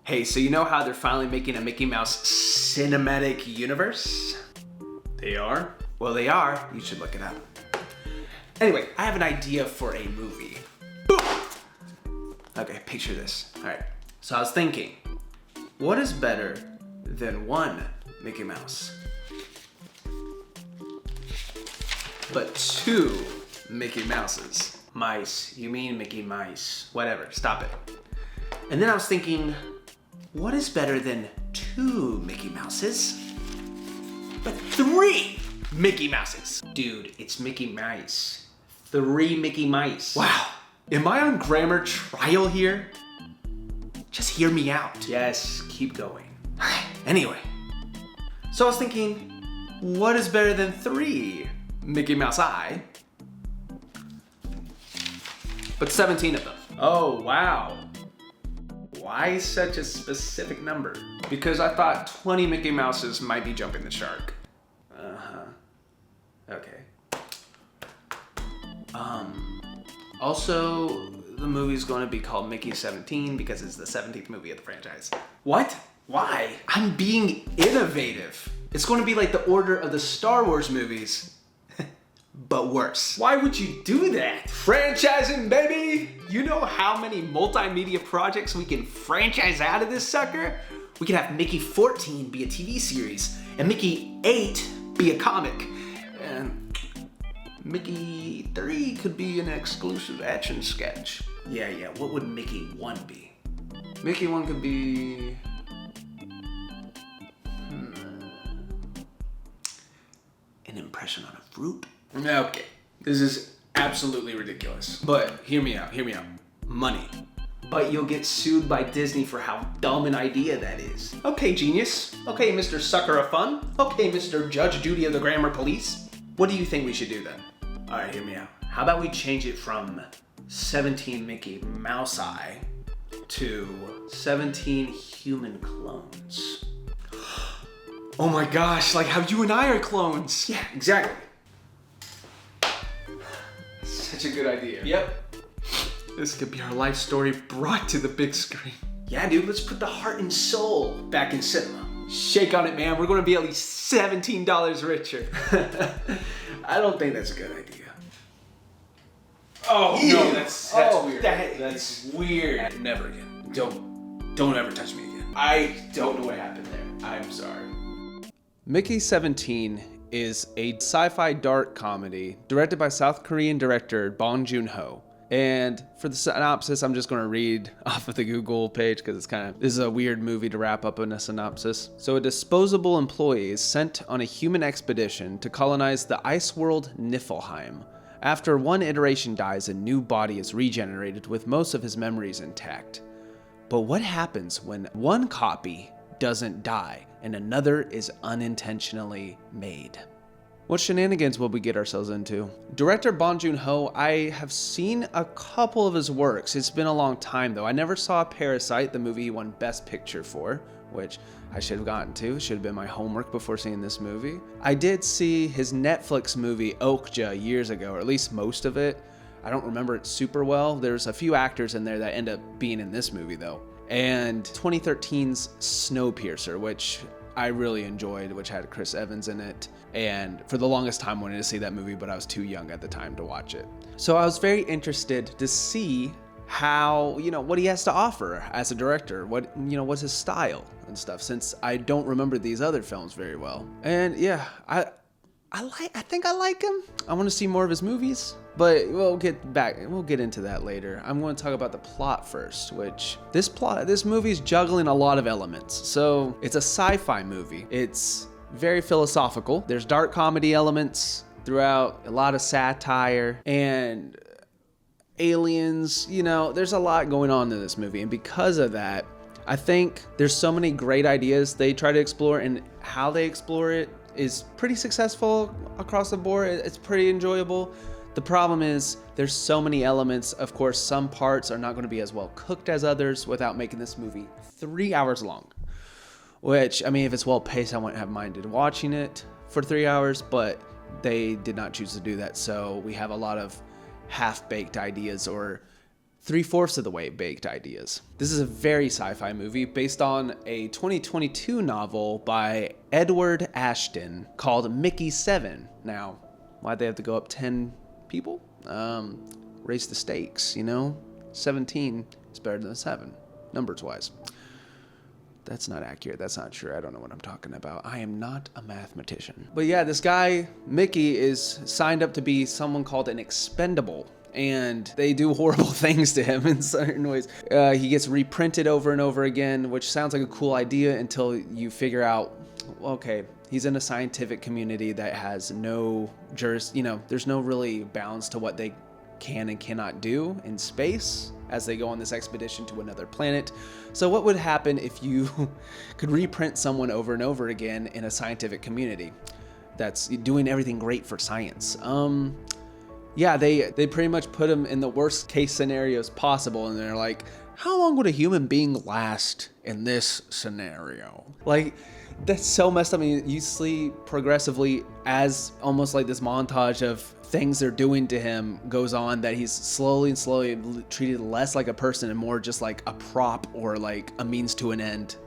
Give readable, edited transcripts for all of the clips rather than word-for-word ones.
Hey, so you know how they're finally making a Mickey Mouse cinematic universe? They are? Well, they are. You should look it up. Anyway, I have an idea for a movie. Boom! Okay, picture this. All right. So I was thinking, what is better than one Mickey Mouse? But two Mickey Mouses. Mice. You mean Mickey Mice. Whatever. Stop it. And then I was thinking, what is better than two Mickey Mouses? But three Mickey Mouses. Dude, it's Mickey Mice. Three Mickey Mice. Wow. Am I on grammar trial here? Just hear me out. Yes, keep going. Anyway, so I was thinking, what is better than three Mickey Mouse eye? But 17 of them. Oh, wow. Why such a specific number? Because I thought 20 Mickey Mouses might be jumping the shark. Okay. Also, the movie's going to be called Mickey 17 because it's the 17th movie of the franchise. What? Why? I'm being innovative. It's going to be like the order of the Star Wars movies, but worse. Why would you do that? Franchising, baby! You know how many multimedia projects we can franchise out of this sucker? We could have Mickey 14 be a TV series, and Mickey 8 be a comic, and Mickey 3 could be an exclusive action sketch. Yeah, what would Mickey 1 be? Mickey 1 could be... an impression on a fruit? Okay, this is absolutely ridiculous. But hear me out. Money. But you'll get sued by Disney for how dumb an idea that is. Okay, genius. Okay, Mr. Sucker of Fun. Okay, Mr. Judge Judy of the Grammar Police. What do you think we should do then? All right, hear me out. How about we change it from 17 Mickey Mouse Eye to 17 human clones? Oh my gosh, like how you and I are clones. Yeah, exactly. Such a good idea. Yep. This could be our life story brought to the big screen. Yeah, dude, let's put the heart and soul back in cinema. Shake on it, man. We're gonna be at least $17 richer. I don't think that's a good idea. Oh, ew. No, that's weird. That's weird. Never again. Don't ever touch me again. I don't know what happened there. I'm sorry. Mickey 17 is a sci-fi dark comedy directed by South Korean director Bong Joon-ho. And for the synopsis, I'm just going to read off of the Google page because this is a weird movie to wrap up in a synopsis. So a disposable employee is sent on a human expedition to colonize the ice world Niflheim. After one iteration dies, a new body is regenerated with most of his memories intact. But what happens when one copy doesn't die and another is unintentionally made? What shenanigans will we get ourselves into? Director Bong Joon-ho, I have seen a couple of his works. It's been a long time though. I never saw Parasite, the movie he won Best Picture for, which I should have gotten to. Should have been my homework before seeing this movie. I did see his Netflix movie Okja years ago, or at least most of it. I don't remember it super well. There's a few actors in there that end up being in this movie though. And 2013's Snowpiercer, which I really enjoyed, which had Chris Evans in it. And for the longest time wanted to see that movie, but I was too young at the time to watch it. So I was very interested to see how, what he has to offer as a director, what's his style and stuff, since I don't remember these other films very well. And yeah, I think I like him. I want to see more of his movies, but we'll get into that later. I'm going to talk about the plot first, which this movie's juggling a lot of elements. So it's a sci-fi movie. It's very philosophical. There's dark comedy elements throughout, a lot of satire and aliens. There's a lot going on in this movie. And because of that, I think there's so many great ideas they try to explore, and how they explore it is pretty successful across the board. It's pretty enjoyable. The problem is there's so many elements. Of course, some parts are not going to be as well cooked as others without making this movie 3 hours long. Which, if it's well paced, I wouldn't have minded watching it for 3 hours, but they did not choose to do that. So we have a lot of half-baked ideas or 3/4 of the way baked ideas. This is a very sci-fi movie based on a 2022 novel by Edward Ashton called Mickey 7. Now, why'd they have to go up 10 people? Raise the stakes, 17 is better than 7, numbers wise. That's not accurate. That's not true. I don't know what I'm talking about. I am not a mathematician. But yeah, this guy, Mickey, is signed up to be someone called an expendable. And they do horrible things to him in certain ways. He gets reprinted over and over again, which sounds like a cool idea until you figure out, okay, he's in a scientific community that has no there's no really bounds to what they can and cannot do in space as they go on this expedition to another planet. So what would happen if you could reprint someone over and over again in a scientific community that's doing everything great for science? Yeah, they pretty much put him in the worst case scenarios possible, and they're like, how long would a human being last in this scenario? Like, that's so messed up. I mean, you see progressively as almost like this montage of things they're doing to him goes on, that he's slowly treated less like a person and more just like a prop or like a means to an end.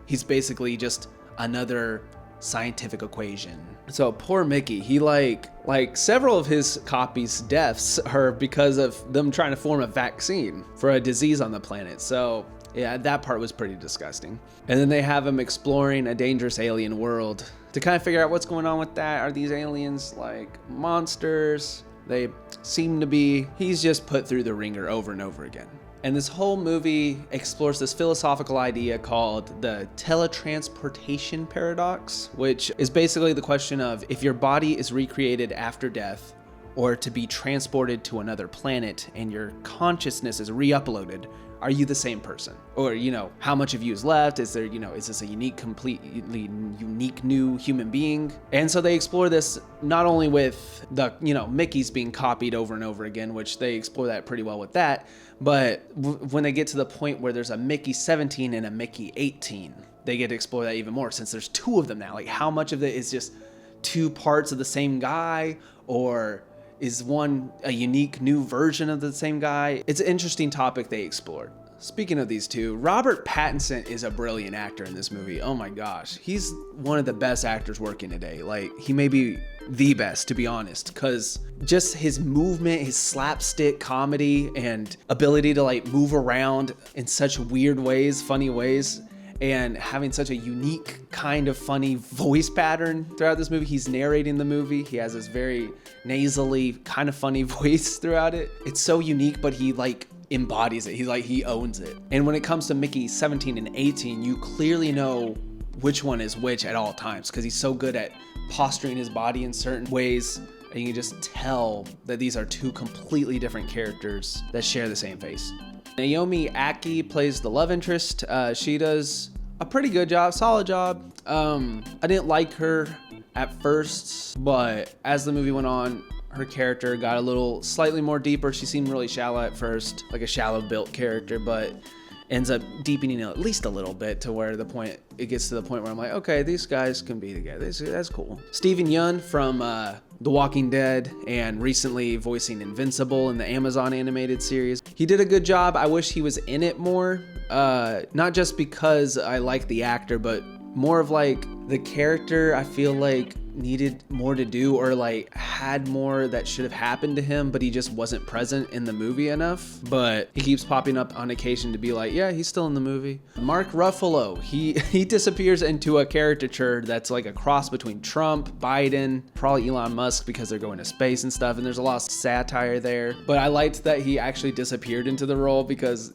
He's basically just another scientific equation. So poor Mickey, he like several of his copies' deaths are because of them trying to form a vaccine for a disease on the planet. So yeah, that part was pretty disgusting. And then they have him exploring a dangerous alien world to kind of figure out what's going on with that. Are these aliens like monsters? They seem to be. He's just put through the ringer over and over again. And this whole movie explores this philosophical idea called the teletransportation paradox, which is basically the question of if your body is recreated after death or to be transported to another planet and your consciousness is re-uploaded, are you the same person? Or, how much of you is left? Is there, is this a completely unique new human being? And so they explore this not only with the, Mickey's being copied over and over again, which they explore that pretty well with that, but when they get to the point where there's a Mickey 17 and a Mickey 18, they get to explore that even more, since there's two of them now. Like, how much of it is just two parts of the same guy, or is one a unique new version of the same guy? It's an interesting topic they explored. Speaking of these two, Robert Pattinson is a brilliant actor in this movie. Oh my gosh. He's one of the best actors working today. Like, he may be the best, to be honest, because just his movement, his slapstick comedy and ability to like move around in such weird ways, funny ways, and having such a unique kind of funny voice pattern throughout this movie. He's narrating the movie. He has this very nasally kind of funny voice throughout it. It's so unique, but he like embodies it. He owns it. And when it comes to Mickey 17 and 18, you clearly know which one is which at all times, because he's so good at posturing his body in certain ways, and you can just tell that these are two completely different characters that share the same face. Naomi Ackie plays the love interest. She does a pretty good job, solid job. I didn't like her at first, but as the movie went on, her character got a little slightly more deeper. She seemed really shallow at first, like a shallow built character, but ends up deepening at least a little bit to where it gets to the point where I'm like, okay, these guys can be together. That's cool. Steven Yeun from The Walking Dead and recently voicing Invincible in the Amazon animated series. He did a good job. I wish he was in it more. Not just because I like the actor, but more of like the character I feel like needed more to do, or like had more that should have happened to him, but he just wasn't present in the movie enough. But he keeps popping up on occasion to be like, yeah, he's still in the movie. Mark Ruffalo, he disappears into a caricature that's like a cross between Trump, Biden, probably Elon Musk, because they're going to space and stuff, and there's a lot of satire there. But I liked that he actually disappeared into the role, because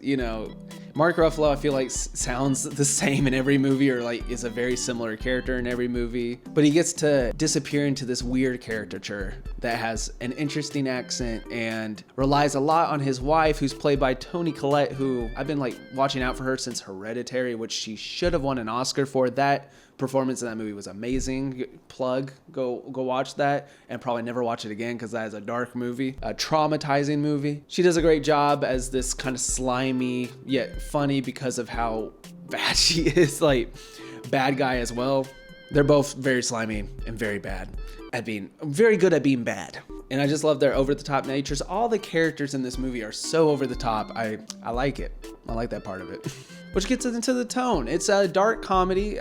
Mark Ruffalo, I feel like sounds the same in every movie, or like is a very similar character in every movie, but he gets to disappear into this weird caricature that has an interesting accent and relies a lot on his wife, who's played by Toni Collette, who I've been like watching out for her since Hereditary, which she should have won an Oscar for. That performance in that movie was amazing. Plug, go watch that, and probably never watch it again, because that is a dark movie, a traumatizing movie. She does a great job as this kind of slimy yet funny because of how bad she is, like bad guy as well. They're both very slimy and very very good at being bad. And I just love their over-the-top natures. All the characters in this movie are so over-the-top. I like it. I like that part of it. Which gets into the tone. It's a dark comedy.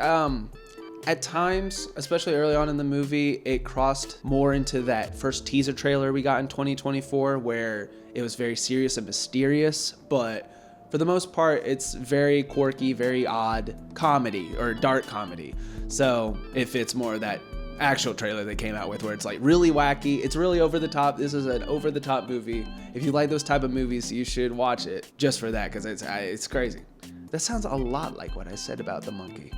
At times, especially early on in the movie, it crossed more into that first teaser trailer we got in 2024, where it was very serious and mysterious. But for the most part, it's very quirky, very odd comedy, or dark comedy. So if it's more of that actual trailer they came out with where it's like really wacky, it's really over the top. This is an over the top movie. If you like those type of movies, you should watch it just for that, because it's crazy. That sounds a lot like what I said about the monkey.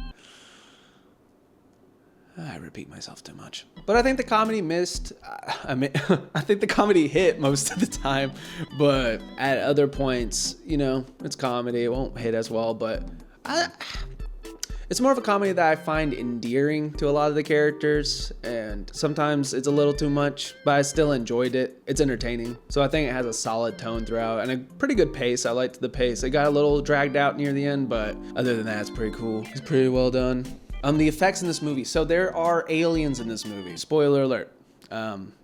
I repeat myself too much. But I think the comedy missed. I think the comedy hit most of the time, but at other points, it's comedy. It won't hit as well, but it's more of a comedy that I find endearing to a lot of the characters, and sometimes it's a little too much, but I still enjoyed it. It's entertaining. So I think it has a solid tone throughout and a pretty good pace. I liked the pace. It got a little dragged out near the end, but other than that, it's pretty cool. It's pretty well done. The effects in this movie. So there are aliens in this movie. Spoiler alert.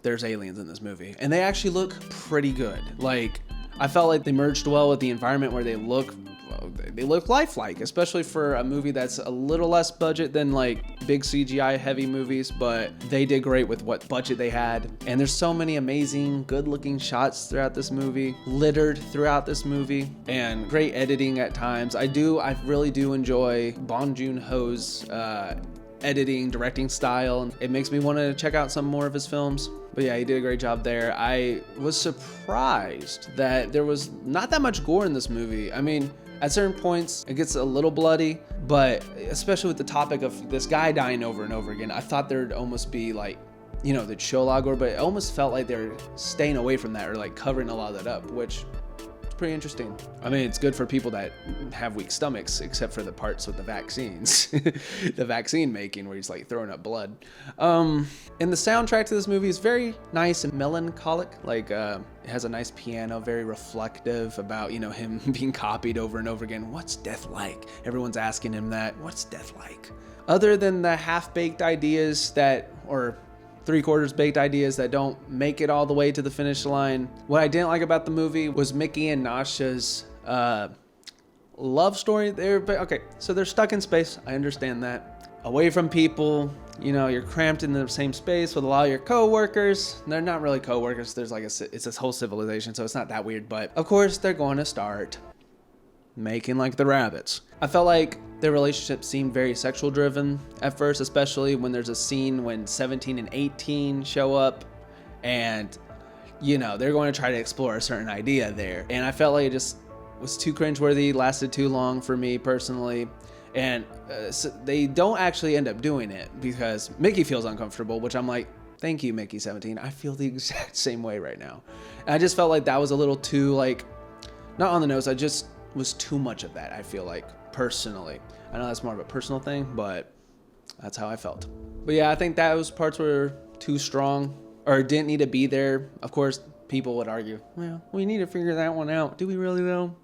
There's aliens in this movie. And they actually look pretty good. Like, I felt like they merged well with the environment where they look lifelike, especially for a movie that's a little less budget than like big CGI heavy movies, but they did great with what budget they had. And there's so many amazing, good looking shots throughout this movie, littered throughout this movie, and great editing at times. I really do enjoy Bong Joon-ho's editing, directing style. It makes me want to check out some more of his films. But yeah, he did a great job there. I was surprised that there was not that much gore in this movie. I mean, at certain points, it gets a little bloody, but especially with the topic of this guy dying over and over again, I thought there'd almost be like, they'd show a lot of gore, but it almost felt like they're staying away from that or like covering a lot of that up, which is pretty interesting. I mean, it's good for people that have weak stomachs, except for the parts with the vaccines, the vaccine making where he's like throwing up blood. And the soundtrack to this movie is very nice and melancholic. Like, it has a nice piano, very reflective about, him being copied over and over again. What's death like? Everyone's asking him that. What's death like? Other than the half-baked ideas or three-quarters baked ideas that don't make it all the way to the finish line, what I didn't like about the movie was Mickey and Nasha's love story. So they're stuck in space. I understand that. Away from people. You're cramped in the same space with a lot of your co-workers. They're not really co-workers. There's it's this whole civilization, so it's not that weird. But of course, they're going to start making like the rabbits. I felt like their relationship seemed very sexual driven at first, especially when there's a scene when 17 and 18 show up and, they're going to try to explore a certain idea there. And I felt like it just was too cringeworthy, lasted too long for me personally. And so they don't actually end up doing it because Mickey feels uncomfortable, which I'm like, thank you, Mickey 17. I feel the exact same way right now. And I just felt like that was a little too, not on the nose. I just was too much of that, I feel like, personally. I know that's more of a personal thing, but that's how I felt. But yeah, I think those parts were too strong or didn't need to be there. Of course, people would argue, well, we need to figure that one out. Do we really though?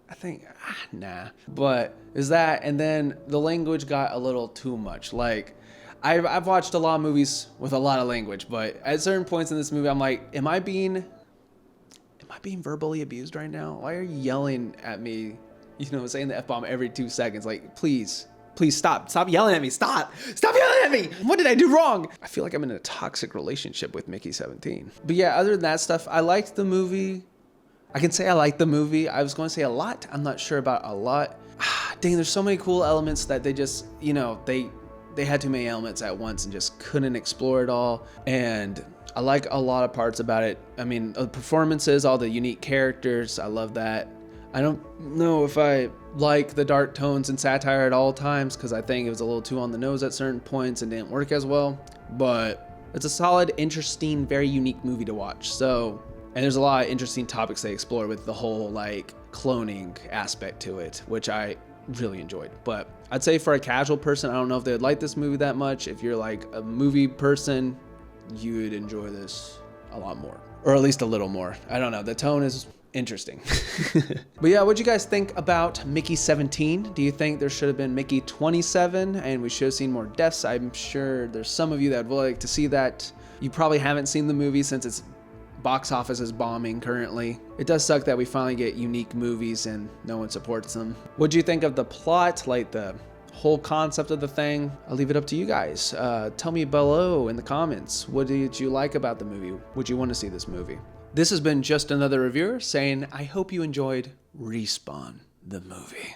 I think, nah. But is that, and then the language got a little too much. Like, I've watched a lot of movies with a lot of language, but at certain points in this movie, I'm like, am I being verbally abused right now? Why are you yelling at me, saying the F-bomb every 2 seconds? Like, please stop yelling at me. Stop yelling at me. What did I do wrong? I feel like I'm in a toxic relationship with Mickey 17. But yeah, other than that stuff, I liked the movie. I can say I liked the movie. I was going to say a lot. I'm not sure about a lot. Dang, there's so many cool elements that they just, they had too many elements at once and just couldn't explore it all. And I like a lot of parts about it. I mean, the performances, all the unique characters, I love that. I don't know if I like the dark tones and satire at all times because I think it was a little too on the nose at certain points and didn't work as well. But it's a solid, interesting, very unique movie to watch. And there's a lot of interesting topics they explore with the whole cloning aspect to it, which I really enjoyed. But I'd say for a casual person, I don't know if they'd like this movie that much. If you're like a movie person, you'd enjoy this a lot more, or at least a little more. I don't know. The tone is interesting. But yeah, what'd you guys think about Mickey 17? Do you think there should have been Mickey 27 and we should have seen more deaths? I'm sure there's some of you that would like to see that. You probably haven't seen the movie since its box office is bombing currently. It does suck that we finally get unique movies and no one supports them. What'd you think of the plot, like the whole concept of the thing? I'll leave it up to you guys. Tell me below in the comments, what did you like about the movie? Would you want to see this movie? This has been just another reviewer saying, I hope you enjoyed Respawn the movie.